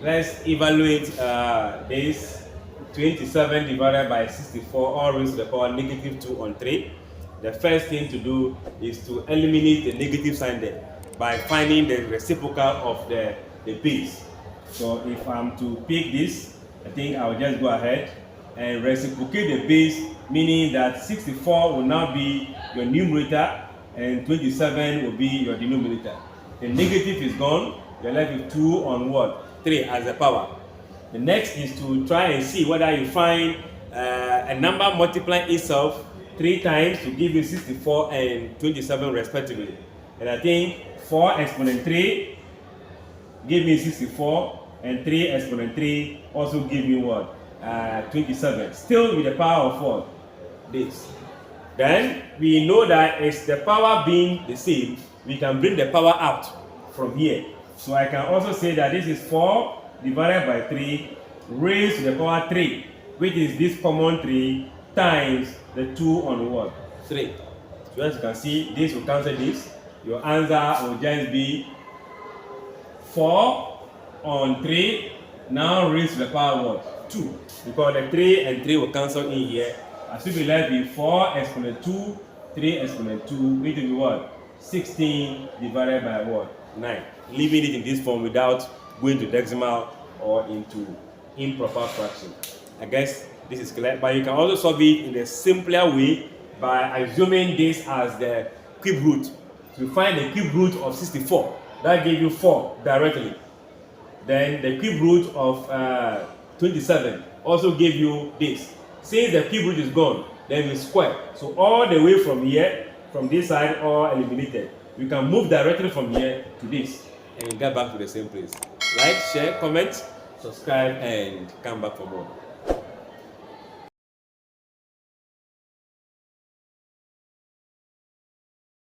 Let's evaluate this 27 divided by 64 all raised to the power negative 2 on 3. The first thing to do is to eliminate the negative sign there by finding the reciprocal of the base. So if I'm to pick this, I think I'll just go ahead and reciprocate the base, meaning that 64 will now be your numerator and 27 will be your denominator. The negative is gone, you're left with 2 on what? 3 as the power. The next is to try and see whether you find a number multiplying itself 3 times to give you 64 and 27 respectively. And I think 4 exponent 3 give me 64 and 3 exponent 3 also give me what? 27. Still with the power of what? This. Then we know that it's the power being the same, we can bring the power out from here. So I can also say that this is 4 divided by 3 raised to the power 3, which is this common 3 times the 2 on what? 3. So as you can see, this will cancel this. Your answer will just be 4 on 3 now raised to the power what? 2. Because the 3 and 3 will cancel in here. As will be left with 4 exponent 2, 3 exponent 2, which will be what? 16 divided by what? 9. Leaving it in this form without going to decimal or into improper fraction. I guess this is clear, but you can also solve it in a simpler way by assuming this as the cube root. So you find the cube root of 64, that gives you 4 directly. Then the cube root of 27 also give you this. Since the cube root is gone, then we square. So all the way from here, from this side, all eliminated. You can move directly from here to this and get back to the same place. Like, share, comment, subscribe, and come back for more.